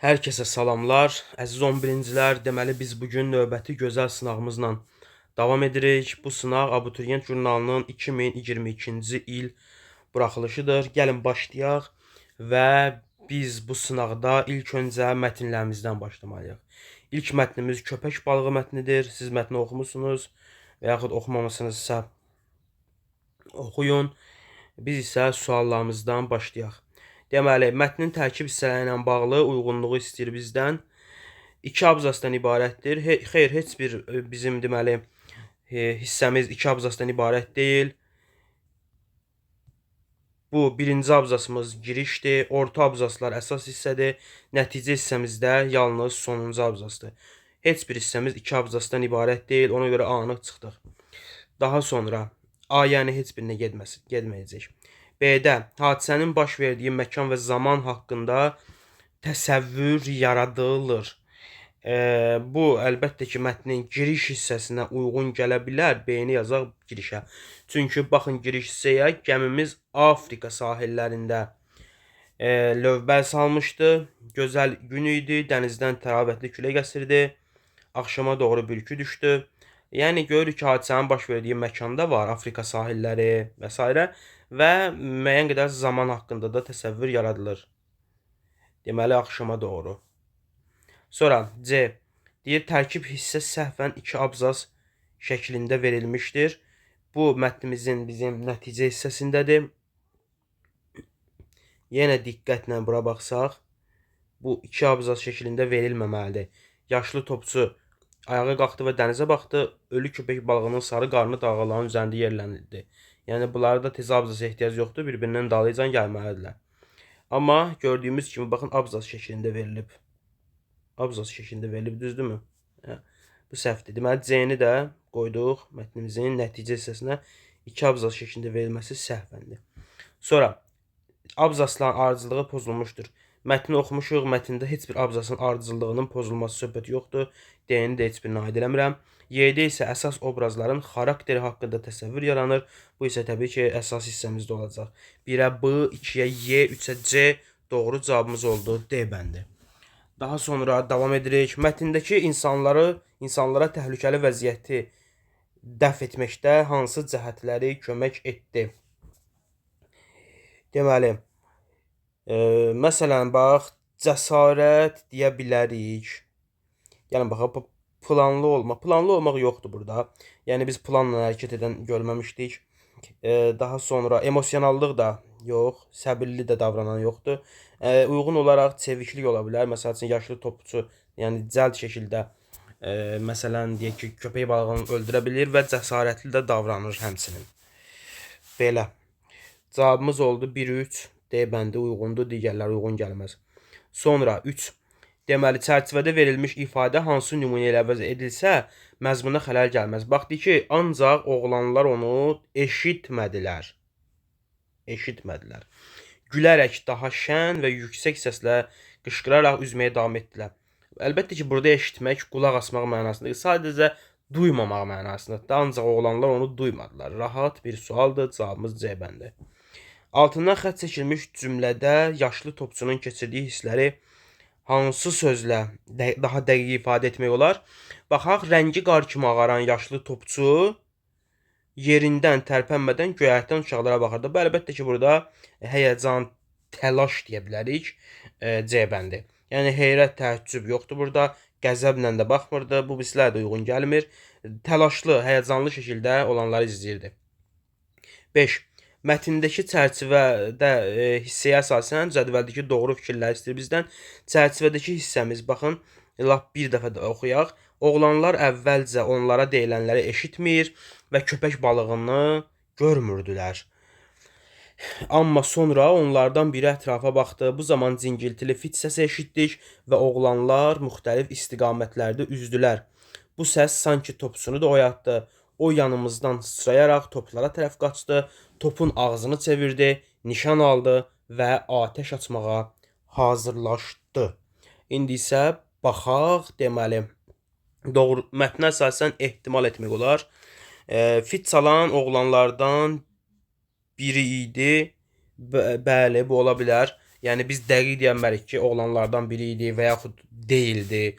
Hər kəsə salamlar. Əziz 11-cilər, deməli biz bugün növbəti gözəl sınağımızla davam edirik. Bu sınaq Abituriyent jurnalının 2022-ci il buraxılışıdır. Gəlin başlayaq və biz bu sınaqda ilk öncə mətnlərimizdən başlamalıyıq. İlk mətnimiz köpək balığı mətnidir. Siz mətni oxumusunuz və yaxud oxumamısınızsa oxuyun. Biz isə suallarımızdan başlayaq. Deməli, mətnin tərkib hissələri ilə bağlı uyğunluğu istəyir bizdən. 2 abzasdan ibarətdir. Xeyr, heç bir bizim deməli hissəmiz 2 abzasdan ibarət deyil. Bu birinci abzasımız girişdir. Orta abzaslar əsas hissədir. Nəticə hissəmizdə yalnız sonuncu abzasdır. Heç bir hissəmiz 2 abzasdan ibarət deyil. Ona görə A-nı çıxdıq. Daha sonra A, yəni heç birinə getməyəcək. B-də hadisənin baş verdiyi məkan və zaman haqqında təsəvvür yaradılır. Bu əlbəttə ki, mətnin giriş hissəsinə uyğun gələ bilər. B-ni yazaq girişə. Çünki baxın giriş hissəyə gəmimiz Afrika sahillərində lövbər salmışdı. Gözəl gün idi. Dənizdən təravətli külək əsirdi. Axşama doğru bürkü düşdü. Yəni görürük ki, hadisənin baş verdiyi məkanda var, Afrika sahilləri və s. və müəyyən qədər zaman haqqında da təsəvvür yaradılır. Deməli, axşama doğru. Sonra C. Deyir, tərkib hissə səhvən 2 abzas şəklində verilmişdir. Bu, mətnimizin bizim nəticə hissəsindədir. Yenə diqqətlə bura baxsaq, bu 2 abzas şəklində verilməməlidir. Yaşlı topçu ayağa qalxdı və dənizə baxdı. Ölü köpək balığının sarı qarnı dalğaların üzərində yerlənirdi. Yəni, bunlarda tez abzasa ehtiyac yoxdur. Bir-birindən dalıcan gəlməlidirlər. Amma gördüyümüz kimi, baxın, abzas şəklində verilib. Abzas şəklində verilib, düzdürmü? Bu səhvdir. Deməli, C-ni də qoyduq mətnimizin nəticə hissəsinə. 2 abzas şəklində verilməsi səhvəndir. Sonra, abzasların ardıcılığı pozulmuşdur. Mətni oxumuşuq, mətndə heç bir abzasın ardıcıllığının pozulması söhbəti yoxdur. D-ni də heç birinə aid eləmirəm. Y-də isə əsas obrazların xarakteri haqqında təsəvvür yaranır. Bu isə təbii ki, əsas hissəmizdə olacaq. 1-ə B, 2-yə Y, 3-ə C doğru cavabımız oldu. D bəndi. Daha sonra davam edirik. Mətndəki insanlara təhlükəli vəziyyəti dəf etməkdə hansı cəhətləri kömək etdi? Deməli, məsələn, bax, cəsarət deyə bilərik. Yəni, baxaq, planlı olmaq. Planlı olmaq yoxdur burada. Yəni, biz planla hərəkət edən görməmişdik. Daha sonra emosionallıq da yox, səbirli də davranan yoxdur. Uyğun olaraq çeviklik ola bilər. Məsəl üçün, yaşlı topçu, yəni cəld şəkildə, məsələn, deyək ki, köpək balığını öldürə bilir və cəsarətli də davranır həmçinin. Belə. Cavabımız oldu 1-3. D bəndi uyğundur, digərləri uyğun gəlməz. Sonra 3. Deməli, çərçivədə verilmiş ifadə hansı nümunə ilə əvəz edilsə, məzmuna xələl gəlməz. Baxdı ki, ancaq oğlanlar onu eşitmədilər. Gülərək daha şən və yüksək səslə qışqıraraq üzməyə davam etdilər. Əlbəttə ki, burada eşitmək qulaq asmaq mənasındadır. Sadəcə duymamaq mənasındadır. Ancaq oğlanlar onu duymadılar. Rahat bir sualdır, cavabımız C bəndi. Altından xətt çəkilmiş cümlədə yaşlı topçunun keçirdiyi hissləri hansı sözlə daha dəqiq ifadə etmək olar? Baxaq, rəngi qar kimi ağaran yaşlı topçu yerindən tərpənmədən göyərtdən uşaqlara baxırdı. Bu, əlbəttə ki, burada həyəcan, təlaş deyə bilərik. C bəndi. Yəni, heyrət, təəccüb yoxdur burada. Qəzəblə də baxmırdı. Bu hisslər də uyğun gəlmir. Təlaşlı, həyəcanlı şəkildə olanları izləyirdi. 5. Mətndəki çərçivədə hissəyə əsasən cədvəldəki doğru fikirləri istəyir bizdən. Çərçivədəki hissəmiz, baxın, lap bir dəfə də oxuyaq. Oğlanlar əvvəlcə onlara deyilənləri eşitmir və köpək balığını görmürdülər. Amma sonra onlardan biri ətrafa baxdı. Bu zaman cingiltili fit səsi eşitdik və oğlanlar müxtəlif istiqamətlərdə üzdülər. Bu səs sanki topçunu da oyatdı. O yanımızdan sıçrayaraq toplara tərəf qaçdı, topun ağzını çevirdi, nişan aldı və atəş açmağa hazırlaşdı. İndi isə baxaq, deməli, doğru mətnə əsasən ehtimal etmək olar. Fit çalan oğlanlardan biri idi. Bəli, bu ola bilər. Yəni biz dəqiq deyənmərik ki, oğlanlardan biri idi və yaxud deyildi.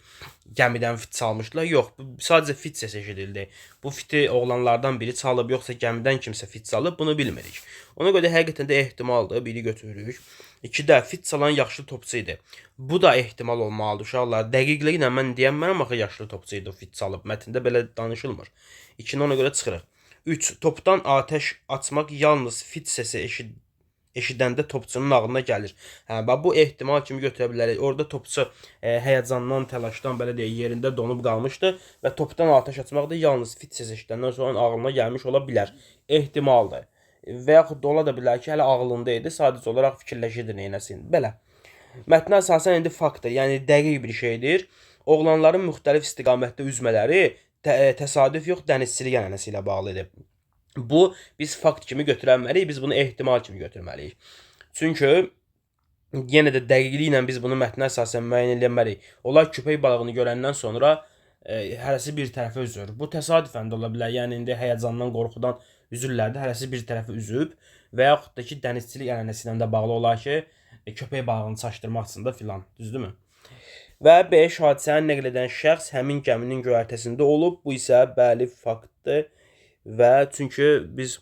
Gəmidən fit çalmışdılar. Yox, bu sadəcə fit səsi eşidildi. Bu fiti oğlanlardan biri çalıb, yoxsa gəmidən kimsə fit çalıb, bunu bilmirik. Ona görə də həqiqətən də ehtimaldır, biri götürürük. 2-də fit çalan yaşlı topçu idi. Bu da ehtimal olmalıdır uşaqlar. Dəqiqliklə mən deyəmmərəm axı yaşlı topçu idi o fit çalıb. Mətndə belə danışılmır. 2-ni ona görə çıxırıq. 3. Topdan atəş açmaq yalnız fit səsi eşidəndə topçunun ağlına gəlir. Bax bu ehtimal kimi götürə bilərik. Orada topçu həyəcandan, təlaşdan belə deyək, yerində donub qalmışdı və topdan atəş açmaq da yalnız fit səsi eşidəndən sonra ağlına gəlmiş ola bilər. Ehtimaldır. Və yaxud da ola da bilər ki, hələ ağlında idi, sadəcə olaraq fikirləşirdi neynəsin. Belə. Mətnə əsasən indi faktdır, yəni dəqiq bir şeydir. Oğlanların müxtəlif istiqamətdə üzmələri təsadüf yox, dənizçilik ənənəsi ilə bağlıdır. Bu biz fakt kimi götürənməliyik, biz bunu ehtimal kimi götürməliyik. Çünki yenə də dəqiqliklə biz bunu mətnə əsasən müəyyən etməliyik. Onlar köpək balığını görəndən sonra hərəsi bir tərəfə üzür. Bu təsadüfən də ola bilər. Yəni indi həyəcandan, qorxudan üzürlər də, hərəsi bir tərəfə üzüb və yaxud da ki, dənizçilik ənənəsi ilə də bağlı olar ki, köpək balığını çaşdırmaq üçün də filan, düzdürmü? Və 5. Hadisəni nəql edən şəxs həmin gəminin göyərtəsində olub. Bu isə bəli faktdır və çünki biz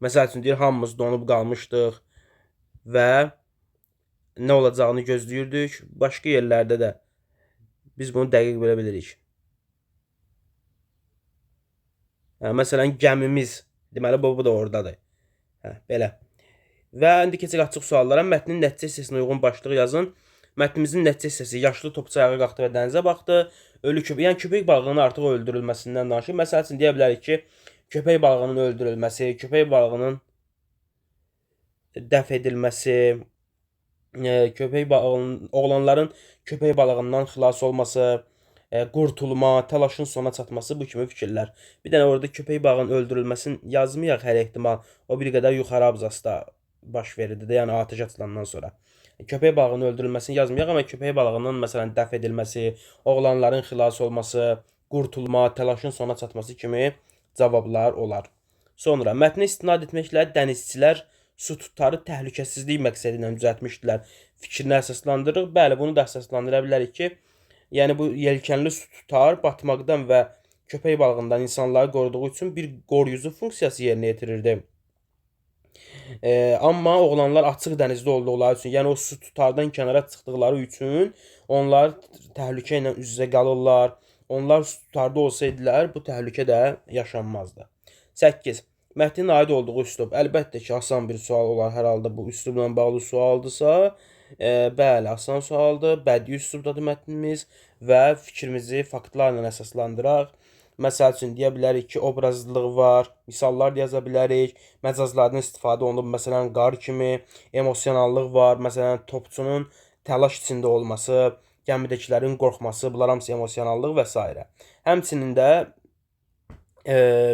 məsəl üçün deyir, hamımız donub qalmışdıq və nə olacağını gözləyirdik. Başqa yerlərdə də biz bunu dəqiq bilə bilirik. Məsələn, gəmimiz, deməli bu da oradadır. Belə. Və indi keçək açıq suallara. Mətnin nəticə hissəsinə uyğun başlıq yazın. Mətnimizin nəticə hissəsi yaşlı topçu ayağa qalxdı və dənizə baxdı. Ölü köpək, yəni köpək balığının artıq öldürülməsindən danışır. Məsəl üçün deyə bilərik ki, köpək balığının öldürülməsi, köpək balığının dəf edilməsi, oğlanların köpək balığından xilas olması, qurtulma, təlaşın sona çatması, bu kimi fikirlər. Bir dənə orada köpək balığının öldürülməsini yazmayaq hər ehtimal. O bir qədər yuxarı abzasda baş verirdi də, yəni atəş atılandan sonra. Köpək balığının öldürülməsini yazmayaq, amma köpək balığının məsələn dəf edilməsi, oğlanların xilas olması, qurtulma, təlaşın sona çatması kimi cavablar olar. Sonra mətnə istinad etməklə dənizçilər su tutarı təhlükəsizlik məqsədi ilə düzəltmişdilər. Fikrini əsaslandırırıq. Bəli, bunu da əsaslandıra bilərik ki, yəni bu yelkənli su tutar batmaqdan və köpək balığından insanları qoruduğu üçün bir qoruyucu funksiyası yerinə yetirirdi. Amma oğlanlar açıq dənizdə olduqları üçün, yəni o su tutardan kənara çıxdıqları üçün onlar təhlükə ilə üz-üzə qalırlar. Onlar su tutarda olsaydılar, bu təhlükə də yaşanmazdı. 8. Mətnin aid olduğu üslub. Əlbəttə ki, asan bir sual olar hər halda bu üslubla bağlı sualdırsa. Bəli, asan sualdır. Bədii üslubdadır mətnimiz və fikrimizi faktlarla əsaslandıraq. Məsəl üçün deyə bilərik ki, obrazlılıq var, misallar yaza bilərik, məcazlardan istifadə olunub, məsələn, qar kimi, emosionallıq var, məsələn, topçunun təlaş içində olması, gəmidəkilərin qorxması, bunlar hamısı emosionallıq və s. Həmçinin də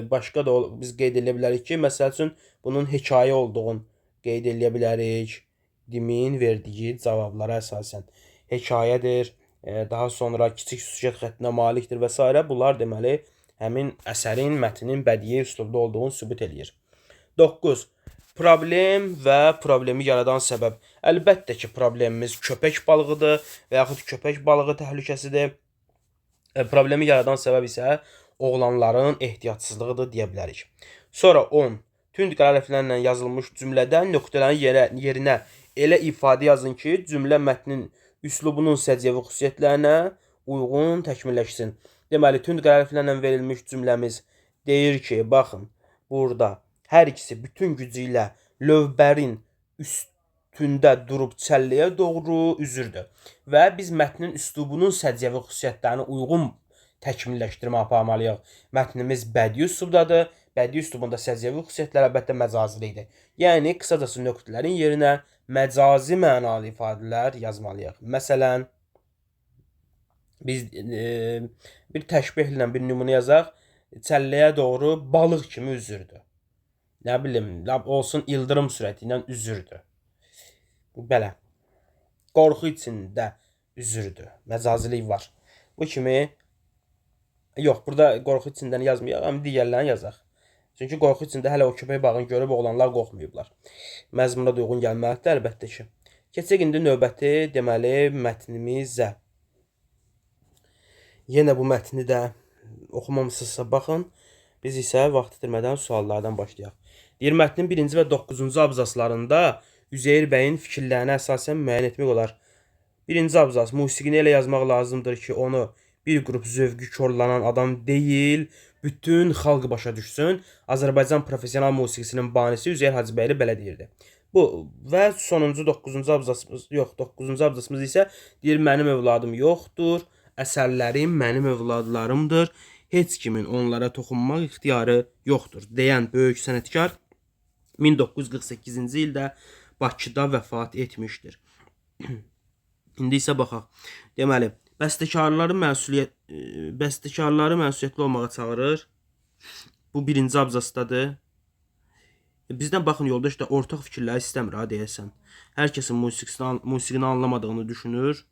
başqa da biz qeyd edə bilərik ki, məsəl üçün bunun hekayə olduğunu qeyd edə bilərik. Dimin verdiyi cavablara əsasən hekayədir, daha sonra kiçik süjet xəttinə malikdir və s. Bunlar deməli həmin əsərin, mətnin bədii üslubda olduğunu sübut eləyir. 9. Problem və problemi yaradan səbəb. Əlbəttə ki, problemimiz köpək balığıdır və yaxud köpək balığı təhlükəsidir. Problemi yaradan səbəb isə oğlanların ehtiyatsızlığıdır deyə bilərik. Sonra 10. Tünd qara hərflərlə yazılmış cümlədə nöqtələrin yerinə elə ifadə yazın ki, cümlə mətnin üslubunun səciyyəvi xüsusiyyətlərinə uyğun təkmilləşsin. Deməli, tünd qara hərflərlə verilmiş cümləmiz deyir ki, baxın, burada hər ikisi bütün gücü ilə lövbərin üstündə durub çəlləyə doğru üzürdü. Və biz mətnin üslubunun səciyyəvi xüsusiyyətlərinə uyğun təkmilləşdirmə aparmalıyıq. Mətnimiz bədii üslubdadır. Bədii üslubunda səciyyəvi xüsusiyyətlər əlbəttə məcazilikdir. Yəni, qısacası nöqtələrin yerinə məcazi mənalı ifadələr yazmalıyıq. Məsələn, biz bir təşbihlə bir nümunə yazaq. Çəlləyə doğru balıq kimi üzürdü. Nə bilim, olsun ildırım sürəti ilə üzürdü. Belə. Qorxu içində üzürdü. Məcazilik var. Bu kimi yox, burada qorxu içindən yazmayaq, amma digərlərini yazaq. Çünki qorxu içində hələ o köpək balığını görüb oğlanlar qorxmayıblar. Məzmuna da uyğun gəlməlidir əlbəttə ki. Keçək indi növbəti deməli mətnimizə. Yenə bu mətni də oxumamısınızsa baxın. Biz isə vaxt itirmədən suallardan başlayaq. Deyir, mətnin 1-ci və 9-cu abzaslarında Üzeyir bəyin fikirlərinə əsasən müəyyən etmək olar. 1-ci abzas, musiqini elə yazmaq lazımdır ki, onu bir qrup zövqü korlanan adam deyil, bütün xalq başa düşsün. Azərbaycan professional musiqisinin banisi Üzeyir Hacıbəyli belə deyirdi. Bu və sonuncu 9-cu abzasımız, 9-cu abzasımız isə deyir, mənim övladım yoxdur, əsərlərim mənim övladlarımdır, heç kimin onlara toxunmaq ixtiyarı yoxdur deyən böyük sənətkar 1948-ci ildə Bakıda vəfat etmişdir. İndi isə baxaq. Deməli, bəstəkarları məsuliyyətli olmağa çağırır. Bu 1-ci abzasdadır. Bizdən baxın, yoldaş da ortaq fikirləri istəmir ha deyəsən. Hər kəsin musiqini anlamadığını düşünür.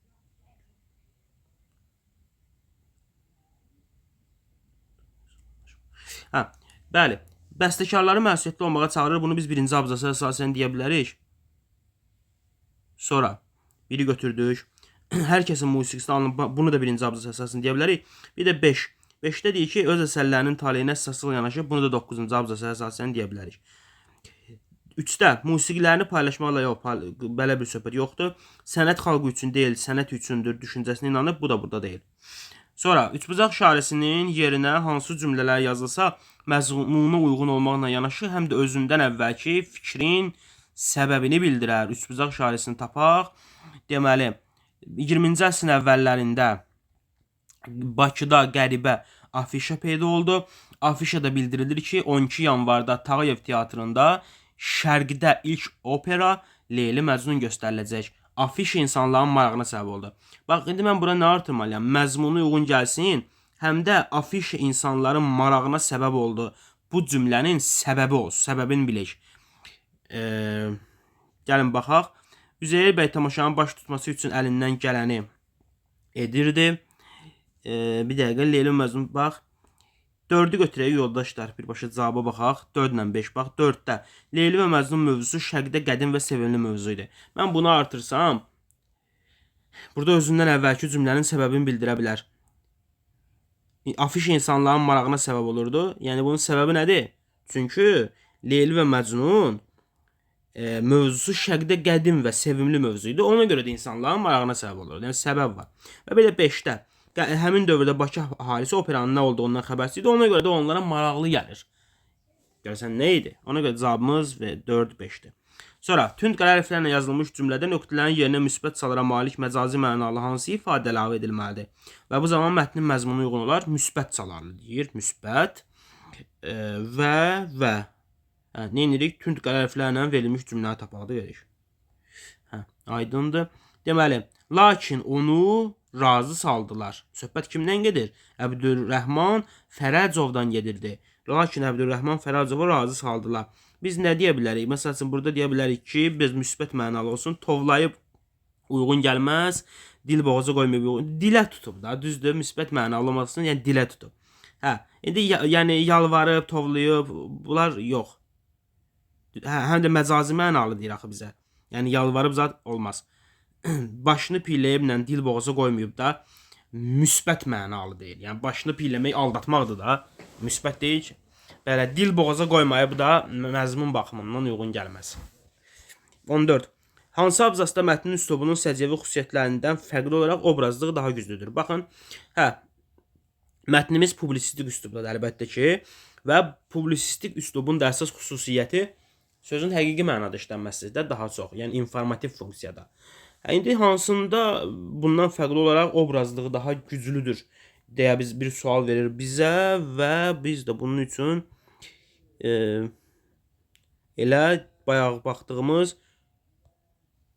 Bəli. Bəstəkarları məsuliyyətli olmağa çağırır. Bunu biz 1-ci abzasa əsasən deyə bilərik. Sonra biri götürdük. Hər kəsin musiqisini anlamaq, bunu da 1-ci abzas əsasını deyə bilərik. Bir də 5. 5-də deyir ki, öz əsərlərinin taleyinə əsaslı yanaşıb, bunu da 9-cu abzasa əsasən deyə bilərik. 3-də musiqilərini paylaşmaqla yox, belə bir söhbət yoxdur. Sənət xalqı üçün deyil, sənət üçündür düşüncəsinə inanıb, bu da burada deyil. Sonra üçbucaq şairəsinin yerinə hansı cümlələr yazılsa, məzmuna uyğun olmaqla yanaşı, həm də özündən əvvəlki fikrin səbəbini bildirər. Üçbucaq şairəsini tapaq. Deməli, 20-ci əsrin əvvəllərində Bakıda qəribə afişa peyda oldu. Afişada bildirilir ki, 12 yanvarda Tağıyev teatrında Şərqdə ilk opera Leyli Məcnun göstəriləcək. Afiş insanların marağına səbəb oldu. Bax, indi mən bura nə artırmalıyam? Məzmunu uyğun gəlsin, həm də afiş insanların marağına səbəb oldu. Bu cümlənin səbəbi olsun, səbəbini bilək. Gəlin baxaq. Üzeyir bəy tamaşanın baş tutması üçün əlindən gələni edirdi. Bir dəqiqə, Leyli Məcnun, bax. 4-ü götürək yoldaşlar, birbaşa cavaba baxaq. 4 ilə 5, bax. 4-də Leyli və Məcnun mövzusu Şərqdə qədim və sevimli mövzu idi. Mən bunu artırsam, burada özündən əvvəlki cümlənin səbəbini bildirə bilər. Afiş insanların marağına səbəb olurdu. Yəni bunun səbəbi nədir? Çünki Leyli və Məcnun mövzusu Şərqdə qədim və sevimli mövzu idi. Ona görə də insanların marağına səbəb olurdu. Yəni səbəb var. Və belə 5-də həmin dövrdə Bakı əhalisi operanın nə olduğundan xəbərsiz idi. Ona görə də onlara maraqlı gəlir. Görsən nə idi? Ona görə cavabımız 4-5-dir. Sonra tünd qara hərflərlə yazılmış cümlədə nöqtələrin yerinə müsbət salara malik məcazi mənalı hansı ifadə əlavə edilməlidir? Və bu zaman mətnin məzmunu uyğun olar müsbət salarlı deyir. Müsbət və nə edirik? Tünd qara hərflərlə verilmiş cümləni tapaqda veririk. Aydındır. Deməli, lakin onu razı saldılar. Söhbət kimdən gedir? Əbdülrəhman Fərəcovdan gedirdi. Lakin Əbdülrəhman Fərəcova razı saldılar. Biz nə deyə bilərik? Məsələn, burada deyə bilərik ki, biz müsbət mənalı olsun. Tovlayıb uyğun gəlməz. Dil boğaza qoymayıb uyğun. Dilə tutub da, düzdür? Müsbət mənalı olmasın, yəni dilə tutub. İndi yəni yalvarıb, tovlayıb, bunlar yox. Həm də məcazi mənalı deyir axı bizə. Yəni yalvarıb zat olmaz. Başını piyləyiblə dil boğaza qoymayıb da müsbət mənalı deyil. Yəni başını piyləmək aldatmaqdır da. Müsbət deyil ki. Belə dil boğaza qoymayıb da məzmun baxımından uyğun gəlməz. 14. Hansı abzasda mətnin üslubunun səciyyəvi xüsusiyyətlərindən fərqli olaraq obrazlığı daha güclüdür? Baxın, mətnimiz publisistik üslubdadır əlbəttə ki, və publisistik üslubun da əsas xüsusiyyəti sözün həqiqi mənada işlənməsində daha çox, yəni informativ funksiyada. İndi hansında bundan fərqli olaraq obrazlığı daha güclüdür deyə biz bir sual verir bizə və biz də bunun üçün elə bayaq baxdığımız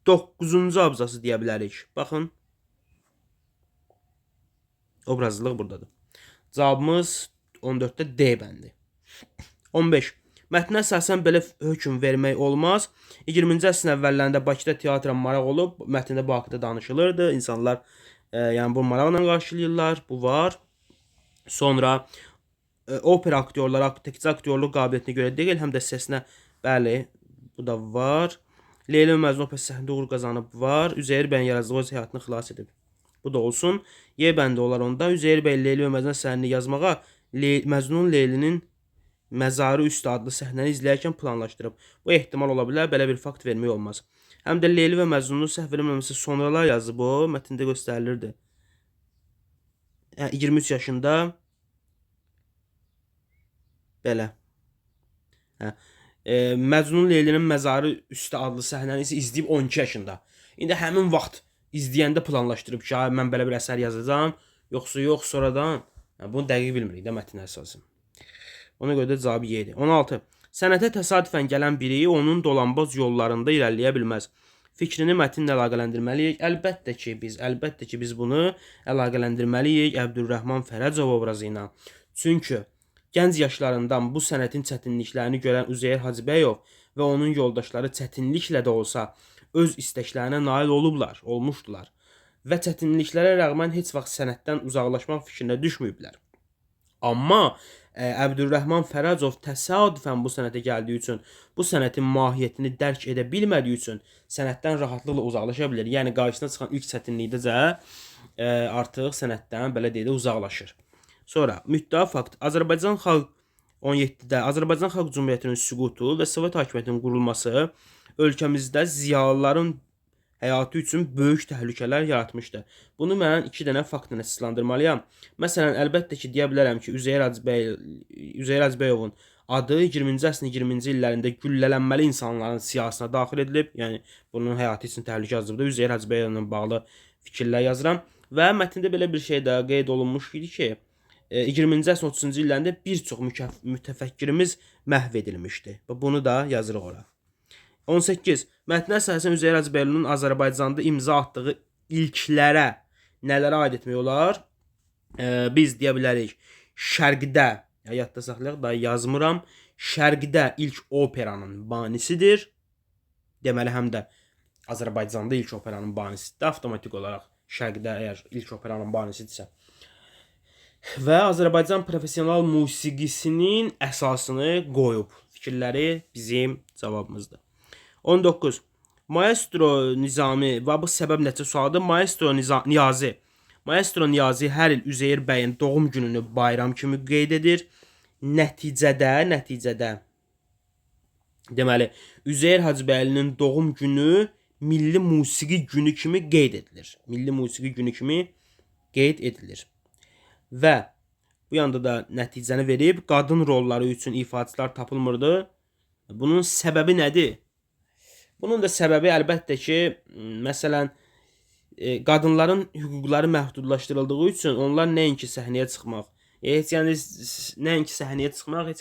9-cu abzası deyə bilərik. Baxın, obrazlılıq buradadır. Cavabımız 14-də D bəndi. 15. Mətnə əsasən belə hökm vermək olmaz. 20-ci əsrin əvvəllərində Bakıda teatra maraq olub, mətndə bu haqqda danışılırdı. İnsanlar yəni bu maraqla qarşılayırlar, bu var. Sonra opera aktyorları təkcə aktyorluq qabiliyyətinə görə deyil, həm də səsinə, bəli, bu da var. Leyla və Məcnun operası səhnəsində uğur qazanıb var. Üzeyir bəyin yazdığı öz həyatını xilas edib. Bu da olsun. Y bəndi olar onda. Üzeyir bəy Leyla və Məcnun əsərini yazmağa Məcnun Leylinin məzarı üstü adlı səhnəni izləyərkən planlaşdırıb. Bu ehtimal ola bilər, belə bir fakt vermək olmaz. Həm də Leyli və Məcnunu səhv eləmirəmsə sonralar yazıb o, mətndə göstərilirdi. 23 yaşında belə. Məcnun Leylinin məzarı üstü adlı səhnəni isə izləyib 12 yaşında. İndi həmin vaxt izləyəndə planlaşdırıb ki, mən belə bir əsər yazacağam, yoxsa yox sonradan. Bunu dəqiq bilmirik də mətn əsasın. Ona görə də cavabı Y-dir. 16. Sənətə təsadüfən gələn biri onun dolanbaz yollarında irəliləyə bilməz. Fikrini mətnlə əlaqələndirməliyik. Əlbəttə ki, biz bunu əlaqələndirməliyik Əbdülrəhman Fərəcov obrazı ilə. Çünki gənc yaşlarından bu sənətin çətinliklərini görən Üzeyir Hacıbəyov və onun yoldaşları çətinliklə də olsa öz istəklərinə nail olmuşdular və çətinliklərə rəğmən heç vaxt sənətdən uzaqlaşmaq fikrinə düşməyiblər. Amma Əbdülrəhman Fərəcov təsadüfən bu sənətə gəldiyi üçün, bu sənətin mahiyyətini dərk edə bilmədiyi üçün sənətdən rahatlıqla uzaqlaşa bilir. Yəni qarşısına çıxan ilk çətinlikdəcə artıq sənətdən belə deyək də uzaqlaşır. Sonra müddəa fakt. Azərbaycan xalq 17-də Azərbaycan Xalq Cümhuriyyətinin süqutu və Sovet hakimiyyətinin qurulması ölkəmizdə ziyalıların həyatı üçün böyük təhlükələr yaratmışdı. Bunu mən 2 dənə faktla əsaslandırmalıyam. Məsələn, əlbəttə ki, deyə bilərəm ki, Üzeyir Hacıbəyovun adı 20-ci əsrin 20-ci illərində güllələnməli insanların siyasətine daxil edilib. Yəni bunun həyatı üçün təhlükə yazıbda Üzeyir Hacıbəyovla bağlı fikirlər yazıram və mətndə belə bir şey də qeyd olunmuş idi ki, 20-ci əsrin 30-cu illərində bir çox mütəfəkkirimiz məhv edilmişdi. Bunu da yazırıq ora. 18. Mətnə əsasən Üzeyir Hacıbəylinin Azərbaycanda imza atdığı ilklərə nələrə aid etmək olar? Biz deyə bilərik, Şərqdə, yadda saxlayaq da yazmıram, Şərqdə ilk operanın banisidir. Deməli, həm də Azərbaycanda ilk operanın banisidir. Avtomatik olaraq Şərqdə əgər ilk operanın banisidirsə. Və Azərbaycan professional musiqisinin əsasını qoyub. Fikirləri bizim cavabımızdır. 19. Maestro Nizami və bu səbəb nəticə sualıdır. Maestro Niyazi hər il Üzeyir bəyin doğum gününü bayram kimi qeyd edir. Nəticədə deməli, Üzeyir Hacıbəylinin doğum günü milli musiqi günü kimi qeyd edilir. Və bu yanda da nəticəni verib, qadın rolları üçün ifaçılar tapılmırdı. Bunun səbəbi nədir? Bunun da səbəbi əlbəttə ki, məsələn, qadınların hüquqları məhdudlaşdırıldığı üçün onlar nəinki səhnəyə çıxmaq, heç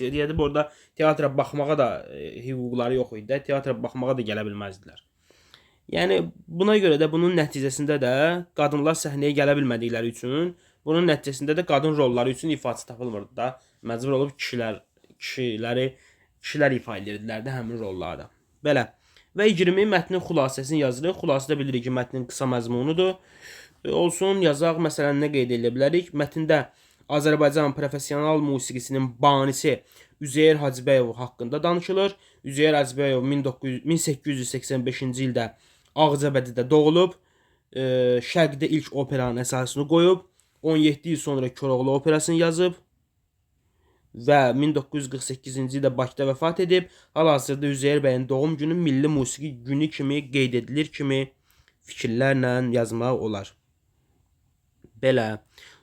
deyədir, burada teatra baxmağa da hüquqları yox idi, teatra baxmağa da gələ bilməzdilər. Yəni, buna görə də bunun nəticəsində də qadınlar səhnəyə gələ bilmədikləri üçün, bunun nəticəsində də qadın rolları üçün ifaçı tapılmırdı da, məcbur olub kişilər ifa edirdilər də həmin rollarda. Belə. Və 20 mətnin xülasəsini yazırıq. Xülasədə bilirik ki, mətnin qısa məzmunudur. Olsun, yazaq, məsələn, nə qeyd edə bilərik? Mətndə Azərbaycan professional musiqisinin banisi Üzeyir Hacıbəyov haqqında danışılır. Üzeyir Hacıbəyov 1885-ci ildə Ağcabədidə doğulub. Şərqdə ilk operanın əsasını qoyub. 17 il sonra Koroğlu operasını yazıb. Və 1948-ci ildə Bakıda vəfat edib. Hal-hazırda Üzeyir bəyin doğum günü milli musiqi günü kimi qeyd edilir kimi fikirlərlə yazmaq olar. Belə.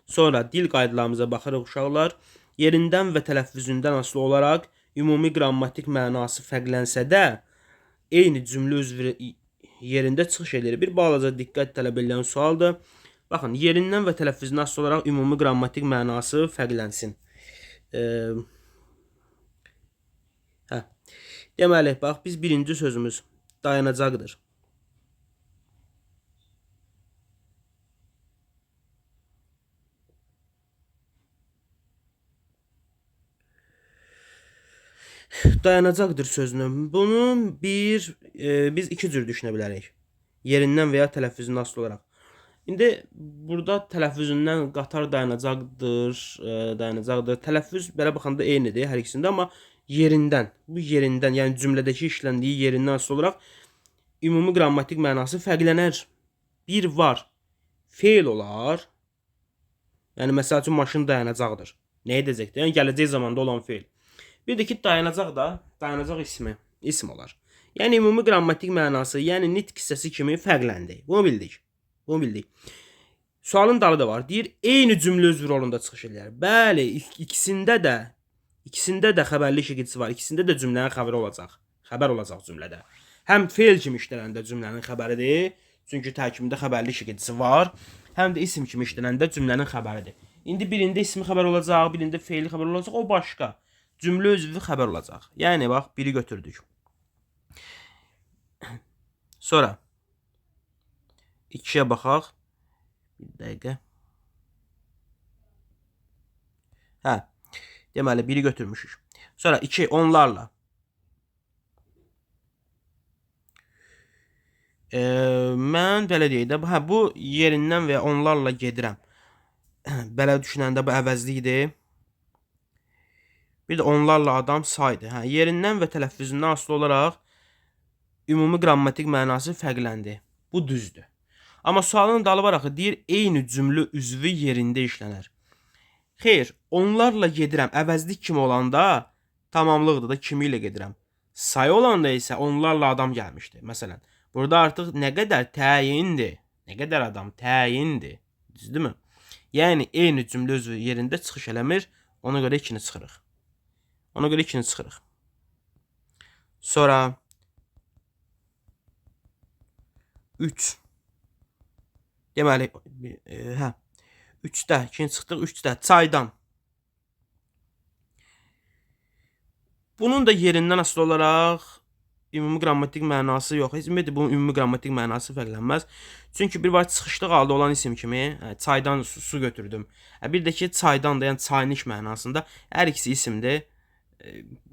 Sonra dil qaydalarımıza baxırıq uşaqlar. Yerindən və tələffüzündən asılı olaraq ümumi qrammatik mənası fərqlənsə də eyni cümlə üzvü yerində çıxış edir. Bir balaca diqqət tələb edən sualdır. Baxın, yerindən və tələffüzündən asılı olaraq ümumi qrammatik mənası fərqlənsin. Deməli, bax, biz birinci sözümüz dayanacaqdır. Dayanacaqdır sözünü. Bunu biz iki cür düşünə bilərik. Yerindən və ya tələffüzündən asılı olaraq. İndi burada tələffüzündən qatar dayanacaqdır. Tələffüz belə baxanda eynidir hər ikisində, amma yerindən, yəni cümlədəki işləndiyi yerindən asılı olaraq ümumi qrammatik mənası fərqlənər. Bir var, feil olar. Yəni məsəl üçün maşın dayanacaqdır. Nə edəcəkdir? Yəni gələcək zamanda olan feil. Bir də ki dayanacaq da, dayanacaq isim olar. Yəni ümumi qrammatik mənası, yəni nitq hissəsi kimi fərqləndi. Bunu bildik. Bunu bildik. Sualın dalı da var. Deyir, eyni cümlə özü rolunda çıxış edir. Bəli, ikisində də xəbərli şəkilçisi var. İkisində də cümlənin xəbəri olacaq. Xəbər olacaq cümlədə. Həm feil kimi işlənəndə cümlənin xəbəridir. Çünki tərkibində xəbərli şəkilçisi var. Həm də isim kimi işlənəndə cümlənin xəbəridir. İndi birində ismi xəbər olacaq, birində feili xəbər olacaq, o başqa. Cümlə özü xəbər olacaq. Yəni bax, biri götürdük. Sonra 2-yə baxaq. Bir dəqiqə. Hə. Deməli, biri götürmüşük. Sonra 2 onlarla. Mən belə deyək də, hə, bu yerindən və ya onlarla gedirəm. Belə düşünəndə bu əvəzlikdir. Bir də onlarla adam saydı. Hə, yerindən və tələffüzündən asılı olaraq ümumi qrammatik mənası fərqləndi. Bu düzdür. Amma sualın dalı var axı, deyir, eyni cümlə üzvü yerində işlənər. Xeyr, onlarla gedirəm. Əvəzlik kimi olanda tamamlıqdır da kimi ilə gedirəm. Sayı olanda isə onlarla adam gəlmişdi. Məsələn, burada artıq nə qədər təyindir. Nə qədər adam təyindir. Düzdürmü? Yəni eyni cümlə özü yerində çıxış eləmir. Ona görə 2-ni çıxırıq. Ona görə 2-ni çıxırıq. Sonra 3. Deməli, hə. 3-də 2-ni çıxdıq, 3-də çaydan. Bunun da yerindən asılı olaraq ümumi qrammatik mənası yox. Heç ümumiyyətlə bunun ümumi qrammatik mənası fərqlənməz. Çünki bir var çıxışlıq halda olan isim kimi, çaydan su götürdüm. Bir də ki çaydan da, yəni çayniş mənasında hər ikisi isimdir.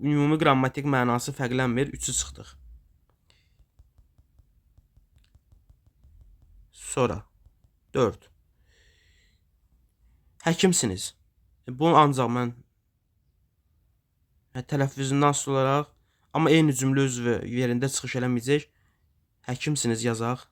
Ümumi qrammatik mənası fərqlənmir. 3-ü çıxdıq. Sonra 4. Həkimsiniz. Bunu ancaq mən tələffüzündən asılı olaraq, amma eyni cümlə özü yerində çıxış eləməyəcək. Həkimsiniz yazaq.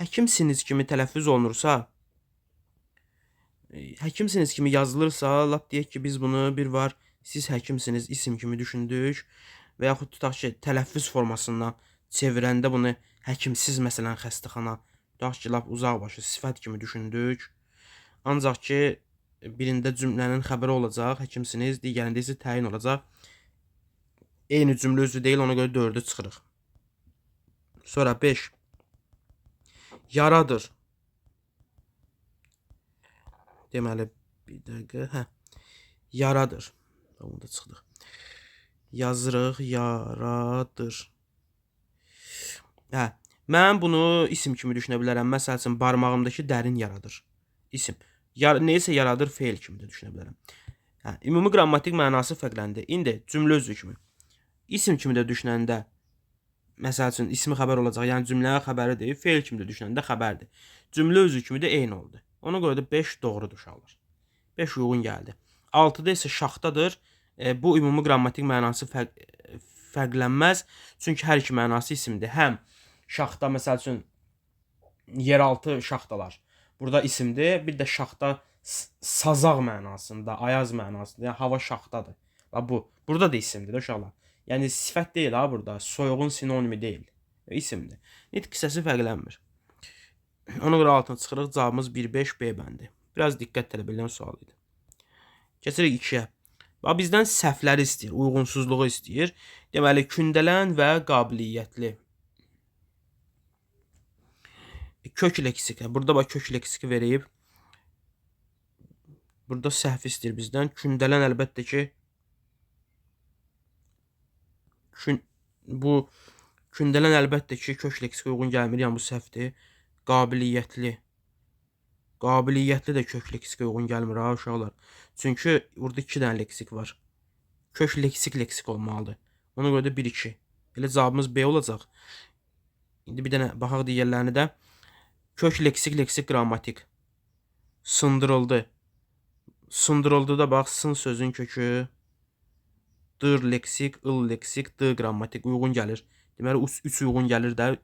Həkimsiniz kimi tələffüz olunursa, həkimsiniz kimi yazılırsa, lap deyək ki, biz bunu bir var, siz həkimsiniz isim kimi düşündük və yaxud tutaq ki, tələffüz formasından çevirəndə bunu həkimsiz məsələn xəstəxana, tutaq ki, lap uzaq başı sifət kimi düşündük. Ancaq ki, birində cümlənin xəbəri olacaq, həkimsiniz, digərində isə təyin olacaq. Eyni cümlə özü deyil, ona görə 4-ü çıxırıq. Sonra 5. Yaradır. Deməli, bir dəqiqə, hə. Yaradır. Onu da çıxdıq. Yazırıq, yaradır. Hə, mən bunu isim kimi düşünə bilərəm. Məsəl üçün, barmağımdakı dərin yaradır. İsim. Neysə yaradır, feil kimi də düşünə bilərəm. Hə, ümumi qrammatik mənası fərqləndi. İndi cümlə özü kimi. İsim kimi də düşünəndə, məsəl üçün, ismi xəbər olacaq, yəni cümləyə xəbəridir. Feil kimi də düşünəndə xəbərdir. Cümlə özü kimi də eyni oldu. Ona görə də 5 doğrudur uşaqlar. 5 uyğun gəldi. 6-da isə şaxtadır. Bu ümumi qrammatik mənası fərqlənməz. Çünki hər iki mənası isimdir. Həm şaxta, məsəl üçün, yeraltı şaxtalar. Burada isimdir. Bir də şaxta sazaq mənasında, ayaz mənasında. Yəni hava şaxtadır. Bu. Burada da isimdir uşaqlar. Yəni sifət deyil ha burada. Soyuğun sinonimi deyil. İsimdir. Nitq hissəsi fərqlənmir. Ona görə altına çıxırıq. Cavabımız 1-5 B bəndi. Biraz diqqət tələb edən sual idi. Keçirik 2-yə. Bizdən səhvləri istəyir, uyğunsuzluğu istəyir. Deməli, kündələn və qabiliyyətli. Kök leksika. Burada bax kök leksika verib. Burada səhv istəyir bizdən. Kündələn əlbəttə ki bu kündələn əlbəttə ki kök leksika uyğun gəlmir. Yəni bu səhvdir. Qabiliyyətli. Qabiliyyətli də kök leksika uyğun gəlmir ha uşaqlar. Çünki burada 2 dənə leksik var. Kök leksik olmalıdır. Ona görə də 1-2. Elə cavabımız B olacaq. İndi bir dənə baxaq digərlərini də. Kök leksik qrammatik. Sındırıldı. Sındırıldı da bax, sın sözün kökü dır leksik, ıl leksik, d qrammatik uyğun gəlir. Deməli 3 uyğun gəlir də.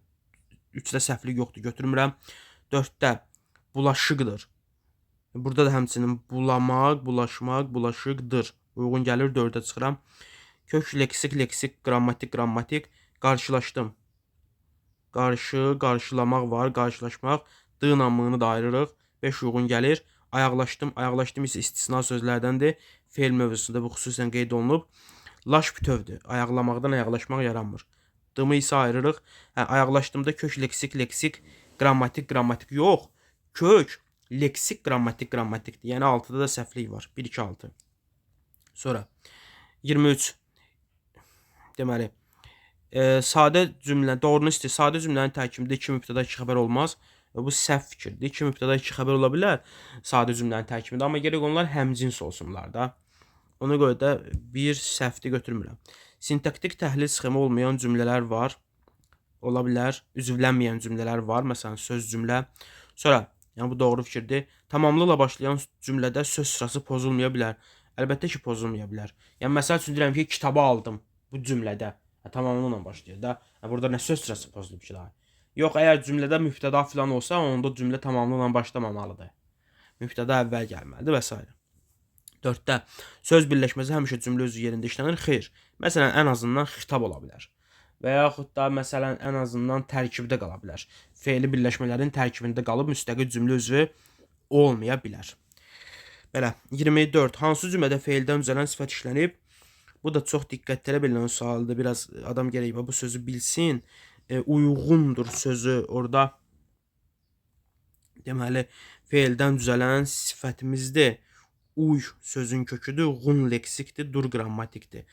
3-də səhvlik yoxdur, götürmürəm. 4-də bulaşıqdır. Burada da həmçinin bulamaq, bulaşmaq, bulaşıqdır. Uyğun gəlir, 4-də çıxıram. Kök leksik, leksik, qrammatik, qrammatik. Qarşılaşdım. Qarşı, qarşılamaq var, qarşılaşmaq. D ilə m-nı da ayırırıq. 5 uyğun gəlir. Ayaqlaşdım, ayaqlaşdım isə istisna sözlərdəndir. Fe'l mövzusunda bu xüsusən qeyd olunub. Laş bütövdür. Ayaqlamaqdan ayaqlaşmaq yaranmır. D-mı isə ayırırıq. Ayaqlaşdığımda kök leksik, leksik, qrammatik, qrammatik yox. Kök leksik, qrammatik, qrammatikdir. Yəni 6-da da səhvlik var. 1 2 6. Sonra 23. Deməli, sadə cümlə, doğrunu istəyir. Sadə cümlənin tərkibində 2 mübtəda 2 xəbər olmaz. Bu səhv fikirdir. 2 mübtəda 2 xəbər ola bilər sadə cümlənin tərkibində, amma gərək onlar həmcins olsunlar da. Ona görə də bir səhvdi götürmürəm. Sintaktik təhlil sxemi olmayan cümlələr var. Ola bilər. Üzvlənməyən cümlələr var. Məsələn, söz cümlə. Sonra, yəni bu doğru fikirdir. Tamamlıqla başlayan cümlədə söz sırası pozulmaya bilər. Əlbəttə ki, pozulmaya bilər. Yəni, məsəl üçün deyirəm ki, kitabı aldım bu cümlədə. Tamamlıqla başlayır da. Burada nə söz sırası pozulub ki daha? Yox, əgər cümlədə mübtəda filan olsa, onda cümlə tamamlıqla başlamamalıdır. Mübtəda əvvəl gəlməlidir və s. 4-də söz birləşməsi həmişə cümlə özü yerində işlənir. Xeyr. Məsələn, ən azından xitab ola bilər. Və yaxud da məsələn, ən azından tərkibdə qala bilər. Fe'li birləşmələrin tərkibində qalıb müstəqil cümlə özü olmaya bilər. Belə, 24. Hansı cümlədə fe'ldən düzələn sifət işlənib? Bu da çox diqqət tələb edilən sualdır. Biraz adam gərək bu sözü bilsin. Uyğundur sözü orada. Deməli, fe'ldən düzələn sifətimizdir. Uy sözün köküdür. Ğun leksikdir. Dur qrammatikdir.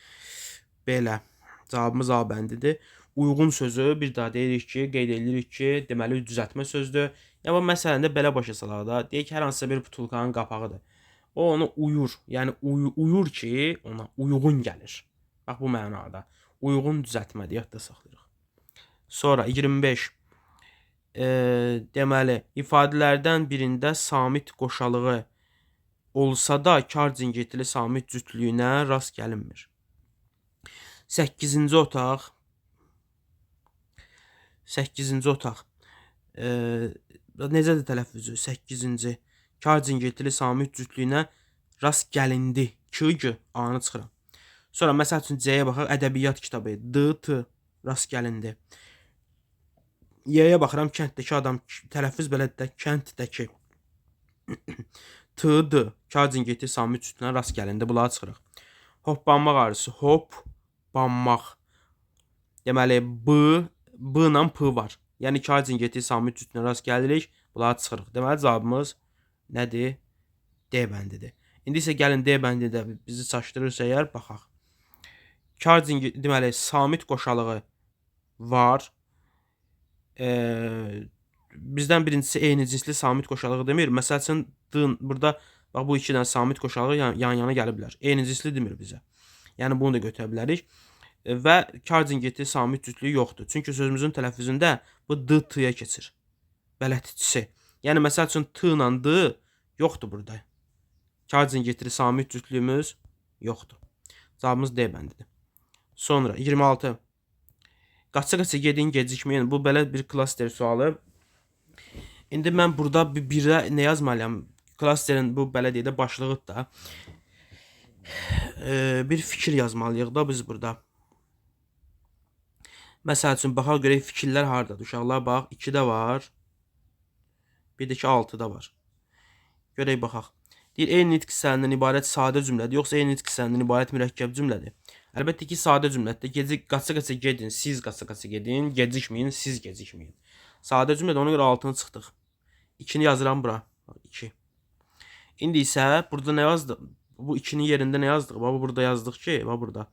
Belə. Cavabımız A bəndidir. Uyğun sözü bir daha deyirik ki, qeyd edirik ki, deməli düzəltmə sözdür. Yəni bu məsələni də belə başa salaq da. Deyək ki, hər hansısa bir butulkanın qapağıdır. O ona uyur. Yəni uyur ki, ona uyğun gəlir. Bax bu mənada. Uyğun düzəltmədir, yadda saxlayırıq. Sonra 25. Deməli, ifadələrdən birində samit qoşalığı olsa da kar cingirtili samit cütlüyünə rast gəlinmir. 8-ci otaq. 8-ci otaq. Necədir tələffüzü? 8-ci. Kar cingirtili samit cütlüyünə rast gəlindi. K-gı A-nı çıxıram. Sonra məsəl üçün C-yə baxaq. Ədəbiyyat kitabı. D-t rast gəlindi. Y-yə baxıram. Kənddəki adam. Tələffüz belədir də. Kənddəki. T-d. Kar cingirtili samit cütlüyünə rast gəlindi. Bunları çıxırıq. Hoppanmaq arısı. Hop. Banmaq. Deməli, B ilə P var. Yəni, kar cingirtili samit cütlüyünə rast gəlirik. Bunları çıxırıq. Deməli, cavabımız nədir? D bəndidir. İndi isə gəlin D bəndində bizi çaşdırırsa əgər, baxaq. Kar cingirtili, deməli, samit qoşalığı var. Bizdən birincisi eyni cinsli samit qoşalığı demir. Məsəl üçün, burada, bax, bu iki dənə samit qoşalığı yan-yana gəliblər. Eyni cinsli demir bizə. Yəni, bunu da götürə bilərik. Və kar cingirtili samit cütlüyü yoxdur. Çünki sözümüzün tələffüzündə bu D-t-ya keçir. Bələdçisi. Yəni, məsəl üçün, T ilə D yoxdur burada. Kar cingirtili samit cütlüyümüz yoxdur. Cavabımız D bəndidir. Sonra 26. Qaça-qaça gedin, gecikməyin. Bu belə bir klaster sualı. İndi mən burada birə nə yazmalıyam? Klasterin bu belə deyə də başlığıdır da. Bir fikir yazmalıyıq da biz burada. Məsəl üçün, baxaq görək fikirlər haradadır. Uşaqlar, bax, 2-də var. Bir də ki, 6-da var. Görək, baxaq. Deyir, eyni nitq hissələrindən ibarət sadə cümlədir, yoxsa eyni nitq hissələrindən ibarət mürəkkəb cümlədir. Əlbəttə ki, sadə cümlədir. Qaça-qaça gedin, siz qaça-qaça gedin, gecikməyin, siz gecikməyin. Sadə cümlədə ona görə 6-nı çıxdıq. 2-ni yazıram bura. 2. İndi isə burada nə yazdıq? Bu 2-nin yerində nə yazdıq? Bu burada yazdıq ki, burada.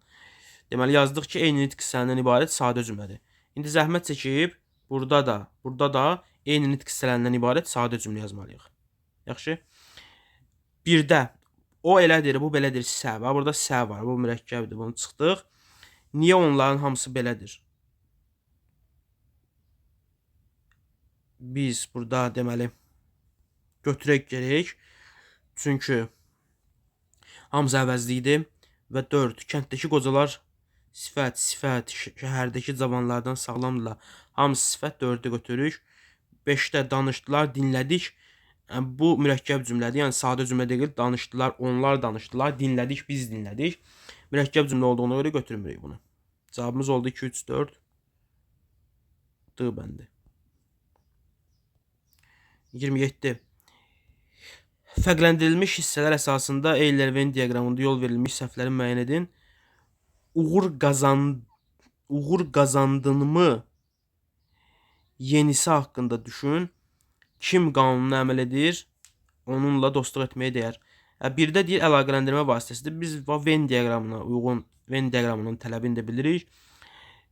Deməli, yazdıq ki, eyni nitq hissələrindən ibarət sadə cümlədir. İndi zəhmət çəkib, burada da eyni nitq hissələrindən ibarət sadə cümlə yazmalıyıq. Yaxşı? Birdə, o elədir, bu belədir, sə. Burada sə var, bu mürəkkəbdir, bunu çıxdıq. Niyə onların hamısı belədir? Biz burada deməli götürək gerək. Çünki Hamısı əvəzli idi. Və 4. Kənddəki qocalar sifət, şəhərdəki cavanlardan sağlamdırlar. Hamısı sifət 4-ü götürürük. 5-də danışdılar, dinlədik. Bu mürəkkəb cümlədir. Yəni sadə cümlə deyil. Danışdılar, onlar danışdılar, dinlədik, biz dinlədik. Mürəkkəb cümlə olduğuna görə götürmürük bunu. Cavabımız oldu 2, 3, 4. D bəndi. 27. Fərqləndirilmiş hissələr əsasında Euler-Venn diaqramında yol verilmiş səhvləri müəyyən edin. Uğur qazandınmı yenisi haqqında düşün. Kim qanununa əməl edir, onunla dostluq etməyə dəyər. Birdə deyir əlaqələndirmə vasitəsidir. Biz Venn diaqramına uyğun Venn diaqramının tələbini də bilirik.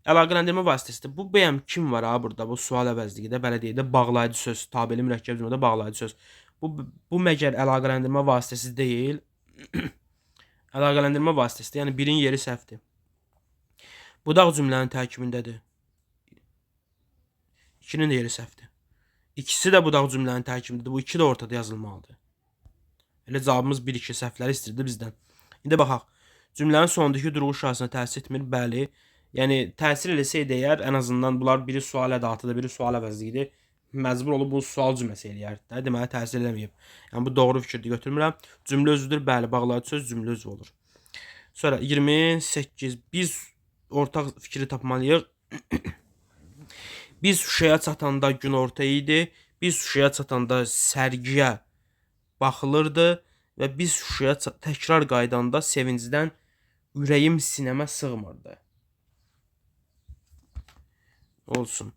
Əlaqələndirmə vasitəsidir. Bu bəyəm kim var ha burada? Bu sual əvəzliyidə, bələdiyyədə bağlayıcı söz, tabeli mürəkkəb cümlədə bağlayıcı söz. Bu məgər əlaqələndirmə vasitəsi deyil. Əlaqələndirmə vasitəsidir. Yəni birin yeri səhvdir. Budaq cümlənin tərkibindədir. 2-nin də yeri səhvdir. İkisi də budaq cümlənin tərkibindədir. Bu 2 də ortada yazılmalıdır. Elə cavabımız 1-2 səhvləri istirdi bizdən. İndi baxaq. Cümlənin sonundakı duruş şahsına təsir etmir. Bəli. Yəni təsir eləsəydi əgər ən azından bunlar biri sual ədatıdır, biri sual əvəzliyidir. Məcbur olub bu sual cümləsi eləyər. Deməli təsir eləməyib. Yəni bu doğru fikirdir, götürmürəm. Cümlə özüdür. Bəli, bağlayıcı söz cümlə özü olur. Sonra 28. Biz ortaq fikri tapmalıyıq. Biz Şuşaya çatanda günorta idi. Biz Şuşaya çatanda sərgiyə baxılırdı və biz Şuşaya təkrar qaydanda sevincdən ürəyim sinəmə sığmırdı. Olsun.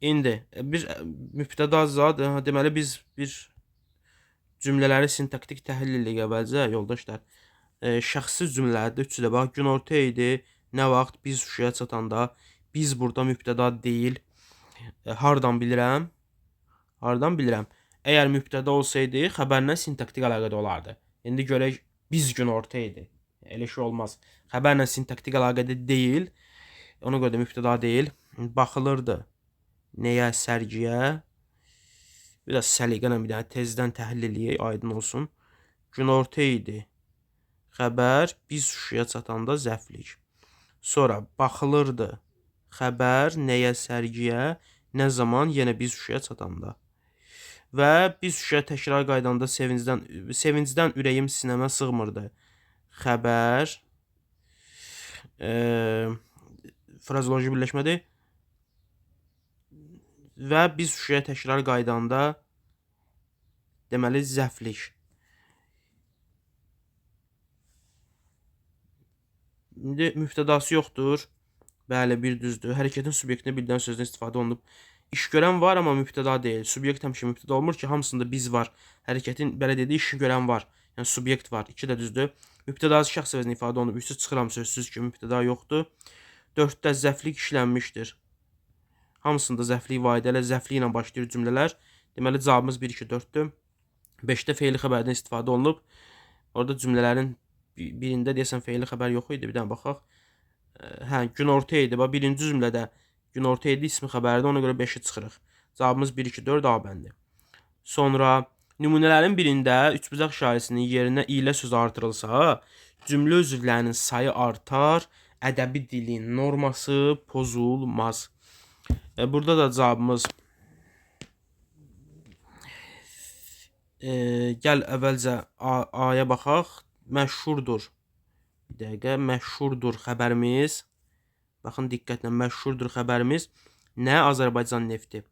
İndi bir mübtəda zad, deməli biz bir cümlələri sintaktik təhlil eləyə əvvəlcə yoldaşlar. Şəxsi cümlələrdə üçü də bax günorta idi. Nə vaxt biz Şuşaya çatanda biz burada mübtəda deyil. Hardan bilirəm? Hardan bilirəm? Əgər mübtəda olsaydı, xəbərlə sintaktik əlaqədə olardı. İndi görək, biz günorta idi. Elə şey olmaz. Xəbərlə sintaktik əlaqədə deyil. Ona görə də mübtəda deyil. Baxılırdı. Nəyə? Sərgiyə. Biraz səliqənə bir dənə tezdən təhlil eləyək, aydın olsun. Günorta idi. Xəbər, biz Şuşaya çatanda zəflik. Sonra baxılırdı. Xəbər, nəyə? Sərgiyə. Nə zaman? Yenə biz Şuşaya çatanda. Və biz Şuşaya təkrar qaydanda sevincdən ürəyim sinəmə sığmırdı. Xəbər. Frazoloji birləşmədir. Və biz Şuşaya təkrar qaydanda deməli zəflik. İndi mübtədası yoxdur. Bəli, bir düzdür. Hərəkətin subyektini bildən sözdən istifadə olunub. İş görən var, amma mübtəda deyil. Subyekt həmişə mübtəda olmur ki, hamısında biz var. Hərəkətin belə dediyi işi görən var. Yəni subyekt var. 2 də düzdür. Mübtədası şəxs əvəzinə ifadə olunub. 3-ü çıxıram sözsüz ki, mübtəda yoxdur. 4-də zəflik işlənmişdir. Hamısında zəflik var idi. Elə zəflik ilə başlayır cümlələr. Deməli cavabımız 1, 2, 4-dür. 5-də fe'li xəbərdən istifadə olunub. Orada cümlələrin birində deyəsən fe'li xəbər yox idi. Bir dənə baxaq. Günorta idi. Birinci cümlədə günorta idi ismi xəbərdə, ona görə 5-i çıxırıq. Cavabımız 1, 2, 4 A bəndi. Sonra nümunələrin birində üçbucaq işarəsinin yerinə ilə söz artırılsa, cümlə üzvlərinin sayı artar, ədəbi dilin norması pozulmaz. Burada da cavabımız gəl əvvəlcə A-ya baxaq. Məşhurdur. Bir dəqiqə, məşhurdur xəbərimiz. Baxın diqqətlə, məşhurdur xəbərimiz. Nə? Azərbaycan nefti.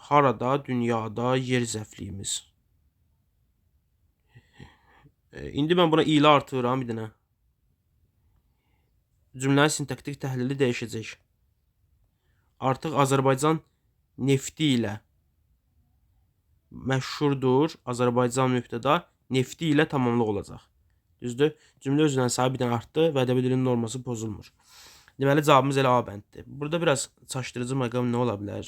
Harada? Dünyada yer zəfliyimiz. İndi mən buna ilə artırıram bir dənə. Cümlənin sintaktik təhlili dəyişəcək. Artıq Azərbaycan nefti ilə məşhurdur. Azərbaycan mübtəda nefti ilə tamamlıq olacaq. Düzdür? Cümlə özündən sayı bir dənə artdı və ədəbi dilin norması pozulmur. Deməli cavabımız elə A bənddir. Burada biraz çaşdırıcı məqam nə ola bilər?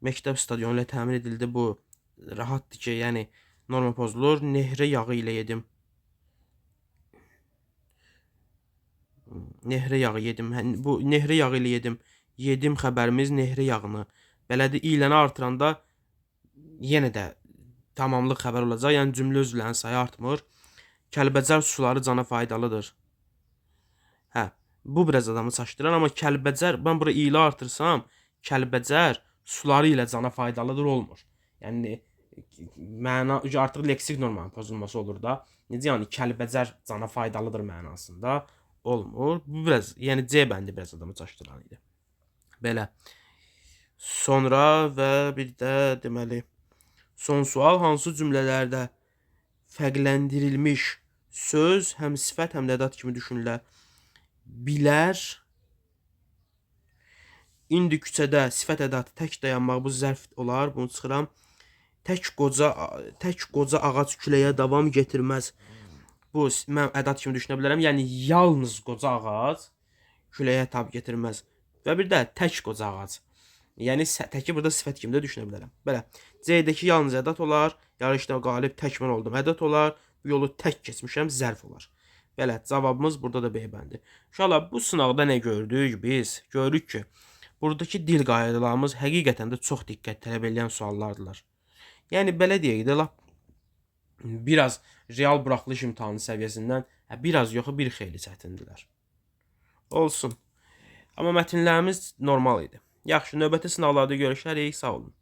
Məktəb stadionu ilə təmin edildi. Bu rahatdır ki, yəni norma pozulur. Nehrə yağı ilə yedim. Nehrə yağı yedim. Bu nehrə yağı ilə yedim. Yedim xəbərimiz nehrə yağını. Belədir, iləni artıranda yenə də tamamlıq xəbər olacaq. Yəni cümlə üzvlərinin sayı artmır. Kəlbəcər suları cana faydalıdır. Hə, bu biraz adamı çaşdırar, amma Kəlbəcər, mən bura ilə artırsam, Kəlbəcər suları ilə cana faydalıdır olmur. Yəni məna artıq leksik normanın pozulması olur da. Necə yəni Kəlbəcər cana faydalıdır mənasında olmur. Bu biraz, yəni C bəndi biraz adamı çaşdıran idi. Belə. Sonra və bir də deməli son sual, hansı cümlələrdə fərqləndirilmiş söz həm sifət, həm də ədat kimi düşünülə bilər? İndi küçədə sifət ədatı tək dayanmaq, bu zərf olar. Bunu çıxıram. Tək qoca ağac küləyə davam getirməz. Bu mən ədat kimi düşünə bilərəm. Yəni yalnız qoca ağac küləyə tab getirməz. Və bir də tək qoca ağac. Yəni təki burada sifət kimi də düşünə bilərəm. Belə. C-dəki yalnız ədat olar. Yarışda qalib tək mən oldum. Ədat olar. Bu yolu tək keçmişəm, zərf olar. Belə, cavabımız burada da B bəndi. İnşallah bu sınavda nə gördük biz? Görürük ki, buradakı dil qaydalarımız həqiqətən də çox diqqət tələb edən suallardılar. Yəni belə deyək də, biraz real buraxılış imtahanı səviyyəsindən biraz yox, bir xeyli çətindilər. Olsun. Amma mətnlərimiz normal idi. Yaxşı, növbəti sınavlarda görüşərik. Sağ olun.